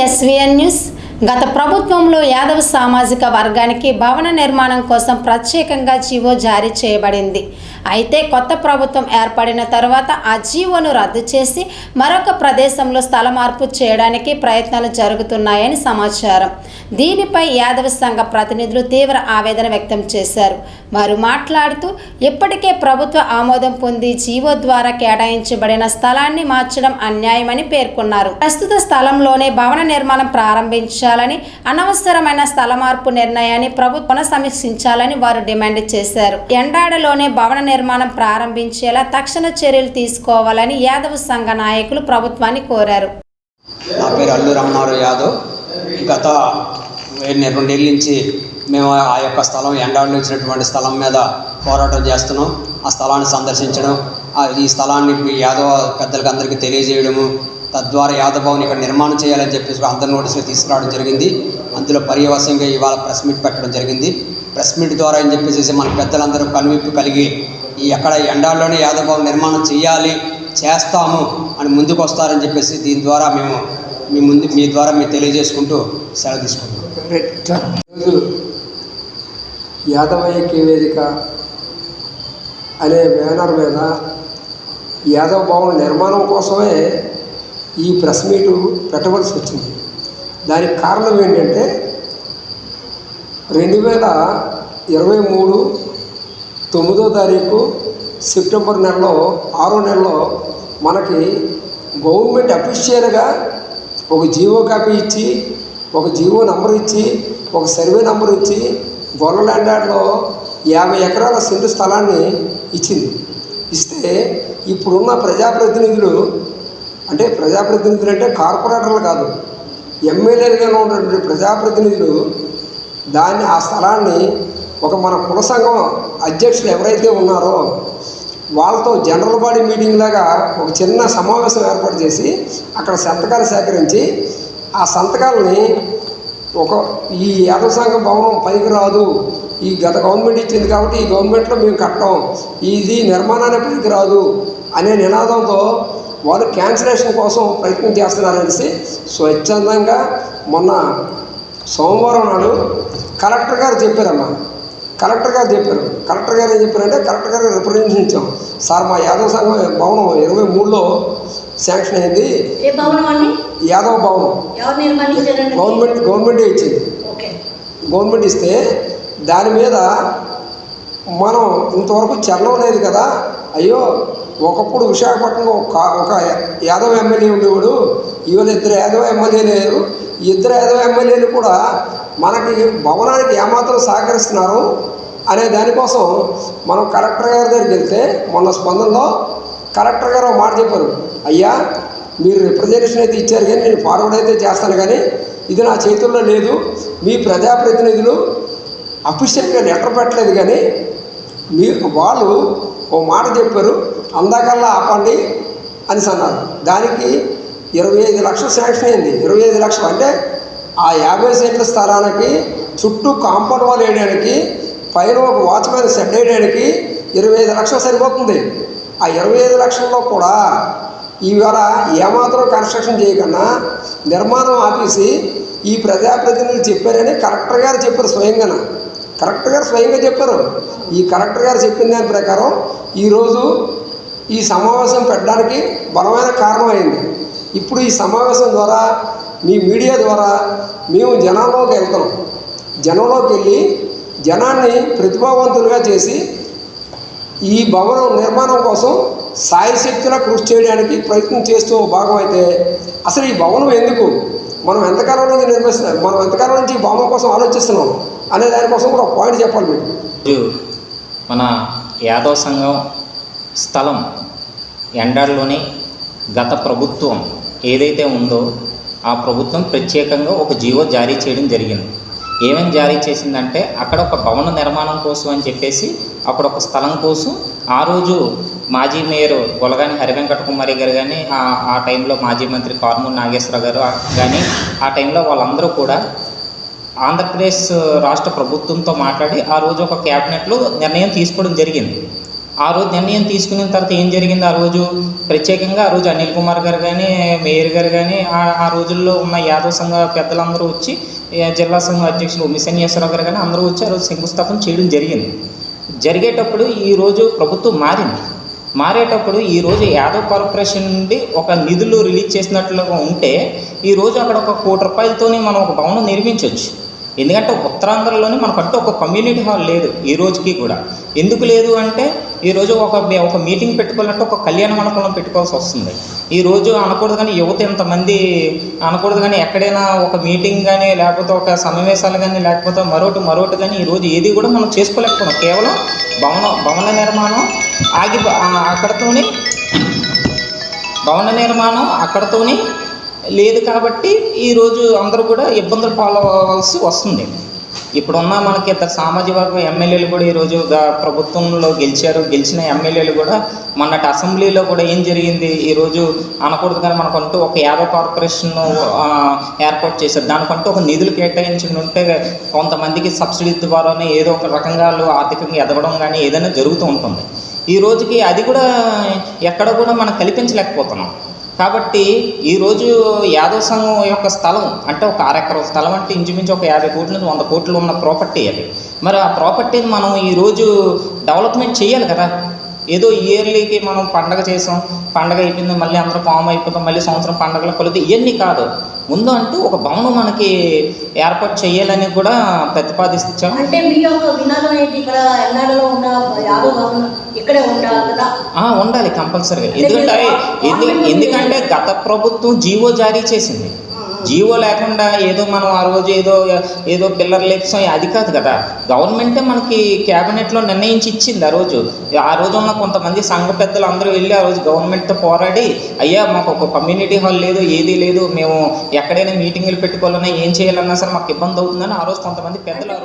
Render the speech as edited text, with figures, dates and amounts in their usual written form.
SVN news. గత ప్రభుత్వంలో యాదవ సామాజిక వర్గానికి భవన నిర్మాణం కోసం ప్రత్యేకంగా జీవో జారీ చేయబడింది. అయితే కొత్త ప్రభుత్వం ఏర్పడిన తర్వాత ఆ జీవోను రద్దు చేసి మరొక ప్రదేశంలో స్థల మార్పు చేయడానికి ప్రయత్నాలు జరుగుతున్నాయని సమాచారం. దీనిపై యాదవ సంఘ ప్రతినిధులు తీవ్ర ఆవేదన వ్యక్తం చేశారు. వారు మాట్లాడుతూ ఇప్పటికే ప్రభుత్వ ఆమోదం పొంది జీవో ద్వారా కేటాయించబడిన స్థలాన్ని మార్చడం అన్యాయమని పేర్కొన్నారు. ప్రస్తుత స్థలంలోనే భవన నిర్మాణం ప్రారంభించాలని, అనవసరమైన స్థల మార్పు నిర్ణయాన్ని ప్రభుత్వం సమీక్షించాలని వారు డిమాండ్ చేశారు. ఎండాడలోనే భవన నిర్మాణం ప్రారంభించేలా తక్షణ చర్యలు తీసుకోవాలని యాదవ సంఘ నాయకులు ప్రభుత్వాన్ని కోరారు. నా పేరు అల్లు రామారావు యాదవ్. గత 2 నెలల నుంచి మేము ఆ యొక్క స్థలం ఎండాడలో ఇచ్చినటువంటి స్థలం మీద పోరాటం చేస్తున్నాం. ఆ స్థలాన్ని సందర్శించడం, ఈ స్థలాన్ని యాదవ పెద్దలకు అందరికీ తెలియజేయడము, తద్వారా యాదవ భవన్ ఇక్కడ నిర్మాణం చేయాలని చెప్పేసి అందరి నోటీసులు తీసుకురావడం జరిగింది. అందులో పర్యవసంగా ఇవాళ ప్రెస్ మీట్ పెట్టడం జరిగింది. ప్రెస్ మీట్ ద్వారా అని చెప్పేసి మన పెద్దలందరూ కనువిప్పు కలిగి ఈ ఎక్కడ ఎండాడలోనే యాదవ భవన్ నిర్మాణం చేస్తాము అని ముందుకు వస్తారని చెప్పేసి దీని ద్వారా మేము మీ ద్వారా మేము తెలియజేసుకుంటూ సెలవు తీసుకుంటాం. యాదవ ఐక్య వేదిక అనే బ్యానర్ మీద యాదవ భవన్ నిర్మాణం కోసమే ఈ ప్రెస్ మీటు పెట్టవలసి వచ్చింది. దానికి కారణం ఏంటంటే 2023 9వ తారీఖు సెప్టెంబర్ నెలలో 6వ నెలలో మనకి గవర్నమెంట్ అఫీషియల్గా ఒక జీవో కాపీ ఇచ్చి, ఒక జీవో నంబర్ ఇచ్చి, ఒక సర్వే నంబర్ ఇచ్చి గొల్లలాండాడలో 50 ఎకరాల సెంటు స్థలాన్ని ఇచ్చింది. ఇస్తే ఇప్పుడున్న ప్రజాప్రతినిధులు అంటే కార్పొరేటర్లు కాదు, ఎమ్మెల్యేలుగా ఉన్నటువంటి ప్రజాప్రతినిధులు ఆ స్థలాన్ని మన కుల సంఘం అధ్యక్షులు ఎవరైతే ఉన్నారో వాళ్ళతో జనరల్ బాడీ మీటింగ్ లాగా ఒక చిన్న సమావేశం ఏర్పాటు చేసి అక్కడ సంతకాలు సేకరించి ఆ సంతకాలని ఈ యాదవ సంఘం భవనం పనికి రాదు, ఈ గత గవర్నమెంట్ ఇచ్చింది కాబట్టి ఈ గవర్నమెంట్లో మేము కట్టం, ఇది నిర్మాణాన్ని పనికి రాదు అనే నినాదంతో వాళ్ళు క్యాన్సిలేషన్ కోసం ప్రయత్నం చేస్తున్నారనేసి స్వచ్ఛందంగా మొన్న సోమవారం నాడు కలెక్టర్ గారు చెప్పారమ్మా. కలెక్టర్ గారు ఏం చెప్పారంటే, కలెక్టర్ గారు రిప్రజెంటేషన్ ఇచ్చాం. సార్, మా యాదవ సంఘం భవనం 23లో శాంక్షన్ అయింది. యాదవ భవనం గవర్నమెంటే ఇచ్చింది. గవర్నమెంట్ ఇస్తే దాని మీద మనం ఇంతవరకు చలనం లేదు కదా. అయ్యో, ఒకప్పుడు విశాఖపట్నంలో ఒక యాదవ ఎమ్మెల్యే ఉండేవాడు, ఇవాళ 2 యాదవ ఎమ్మెల్యే లేరు. 2 యాదవ ఎమ్మెల్యేలు కూడా మనకి భవనానికి ఏమాత్రం సహకరిస్తున్నారు అనే దానికోసం మనం కలెక్టర్ గారి దగ్గరికి వెళ్తే మొన్న స్పందనలో కలెక్టర్ గారు ఒక మాట చెప్పారు. అయ్యా, మీరు రిప్రజెంటేషన్ అయితే ఇచ్చారు కానీ నేను ఫార్వర్డ్ అయితే చేస్తాను, కానీ ఇది నా చేతుల్లో లేదు. మీ ప్రజాప్రతినిధులు అఫీషియల్గా లెటర్ పెట్టలేదు, కానీ వాళ్ళు ఓ మాట చెప్పారు, అందాకల్లా ఆపండి అని అన్నారు. దానికి 25 లక్షలు శాంక్షన్ అయింది. 25 లక్షలు అంటే ఆ 50 సెంట్ల స్థలానికి చుట్టూ కాంపౌండ్ వాల్ వేయడానికి, పైన ఒక వాచ్మెన్ షెడ్ వేయడానికి 25 లక్షలు సరిపోతుంది. ఆ 25 లక్షల్లో కూడా ఇవాళ ఏమాత్రం కన్స్ట్రక్షన్ చేయకుండా నిర్మాణం ఆపేసి ఈ ప్రజాప్రతినిధులు చెప్పారని కలెక్టర్ గారు చెప్పారు. స్వయంగా చెప్పారు. ఈ కలెక్టర్ గారు చెప్పిన దాని ప్రకారం ఈరోజు ఈ సమావేశం పెట్టడానికి బలమైన కారణం అయింది. ఇప్పుడు ఈ సమావేశం ద్వారా మీ మీడియా ద్వారా మేము జనంలోకి వెళ్తున్నాం. జనంలోకి వెళ్ళి జనాన్ని ప్రతిభావంతులుగా చేసి ఈ భవనం నిర్మాణం కోసం సాయశక్తిలా కృషి చేయడానికి ప్రయత్నం చేస్తూ భాగం అయితే అసలు ఈ భవనం ఎందుకు, మనం ఎంతకాలం నుంచి ఈ భవనం కోసం ఆలోచిస్తున్నాం అనే దానికోసం కూడా ఒక పాయింట్ చెప్పాలి మీకు. మన యాదవ సంఘం స్థలం ఎండాడలోనే గత ప్రభుత్వం ఏదైతే ఉందో ఆ ప్రభుత్వం ప్రత్యేకంగా ఒక జీవో జారీ చేయడం జరిగింది. ఏమని జారీ చేసిందంటే, అక్కడ ఒక భవన నిర్మాణం కోసం అని చెప్పేసి అక్కడ ఒక స్థలం కోసం ఆ రోజు మాజీ మేయర్ గొలగాని హరివెంకట కుమారి గారు కానీ, ఆ టైంలో మాజీ మంత్రి కారుమూరి నాగేశ్వరరావు గారు కానీ, ఆ టైంలో వాళ్ళందరూ కూడా ఆంధ్రప్రదేశ్ రాష్ట్ర ప్రభుత్వంతో మాట్లాడి ఆ రోజు ఒక క్యాబినెట్లో నిర్ణయం తీసుకోవడం జరిగింది. ఆ రోజు నిర్ణయం తీసుకున్న తర్వాత ఏం జరిగింది, ఆ రోజు ప్రత్యేకంగా ఆ రోజు అనిల్ కుమార్ గారు కానీ మేయర్ గారు కానీ ఆ రోజుల్లో ఉన్న యాదవ సంఘ పెద్దలందరూ వచ్చి జిల్లా సంఘ అధ్యక్షులు మిసన్యేశ్వరరావు గారు కానీ అందరూ వచ్చి ఆ రోజు శంకుస్థాపన చేయడం జరిగింది. జరిగేటప్పుడు ఈరోజు ప్రభుత్వం మారేటప్పుడు ఈరోజు యాదవ్ కార్పొరేషన్ నుండి ఒక నిధులు రిలీజ్ చేసినట్లుగా ఉంటే ఈరోజు అక్కడ ఒక ₹1,00,00,000 మనం ఒక భవనం నిర్మించవచ్చు. ఎందుకంటే ఉత్తరాంధ్రలోనే మనకంటూ ఒక కమ్యూనిటీ హాల్ లేదు ఈ రోజుకి కూడా. ఎందుకు లేదు అంటే ఈరోజు ఒక మీటింగ్ పెట్టుకోవాలంటే ఒక కళ్యాణ మండపంలో పెట్టుకోవాల్సి వస్తుంది. ఈరోజు అనకూడదు కానీ యువత ఇంతమంది అనకూడదు కానీ ఎక్కడైనా ఒక మీటింగ్ కానీ లేకపోతే ఒక సమావేశాలు కానీ లేకపోతే మరొకటి కానీ ఈరోజు ఏది కూడా మనం చేసుకోలేకపోతున్నాం. కేవలం భవన నిర్మాణం అక్కడతోనే లేదు కాబట్టి ఈరోజు అందరూ కూడా ఇబ్బందులు పాలవలసి వస్తుంది. ఇప్పుడున్న మనకి ఇద్దరు సామాజిక వర్గం ఎమ్మెల్యేలు కూడా ఈరోజు ప్రభుత్వంలో గెలిచిన ఎమ్మెల్యేలు కూడా మొన్నటి అసెంబ్లీలో కూడా ఏం జరిగింది, ఈరోజు అనకూడదు కానీ మనకంటూ ఒక యాదవ్ కార్పొరేషన్ ఏర్పాటు చేశారు. దానికంటూ ఒక నిధులు కేటాయించి ఉంటే కొంతమందికి సబ్సిడీ ద్వారానే ఏదో ఒక రకంగా ఆర్థికంగా ఎదగడం కానీ ఏదైనా జరుగుతూ ఉంటుంది. ఈ రోజుకి అది కూడా ఎక్కడ కూడా మనం కల్పించలేకపోతున్నాం. కాబట్టి ఈరోజు యాదవ సంఘం యొక్క స్థలం అంటే ఒక 6 ఎకరాల స్థలం అంటే ఇంచుమించు ఒక 50 కోట్ల నుంచి 100 కోట్లు ఉన్న ప్రాపర్టీ అది. మరి ఆ ప్రాపర్టీని మనం ఈరోజు డెవలప్మెంట్ చేయాలి కదా. ఏదో ఇయర్లీకి మనం పండగ చేసాం, పండగ అయిపోయింది, మళ్ళీ అందరూ ఫామ్ అయిపోతాం, మళ్ళీ సంవత్సరం పండగలు కలుగుతాయి, ఇవన్నీ కాదు. ముందు అంటూ ఒక భవనం మనకి ఏర్పాటు చేయాలని కూడా ప్రతిపాదించాం. అంటే మీ యొక్క విధానం ఏంటి? ఇక్కడ ఎన్నాడలో ఉన్న యాదవ భవనం ఇక్కడే ఉండాలి కదా? ఉండాలి కంపల్సరీగా. ఎందుకంటే గత ప్రభుత్వం జీవో జారీ చేసింది. జీవో లేకుండా ఏదో మనం ఆ రోజు ఏదో పిల్లర్ లేప్సాం అది కాదు కదా. గవర్నమెంటే మనకి క్యాబినెట్లో నిర్ణయించి ఇచ్చింది. ఆ రోజు ఉన్న కొంతమంది సంఘ పెద్దలు అందరూ వెళ్ళి ఆ రోజు గవర్నమెంట్తో పోరాడి, అయ్యా మాకు ఒక కమ్యూనిటీ హాల్ లేదు, ఏదీ లేదు, మేము ఎక్కడైనా మీటింగులు పెట్టుకోవాలన్నా ఏం చేయాలన్నా సరే మాకు ఇబ్బంది అవుతుందని ఆ రోజు కొంతమంది పెద్దలు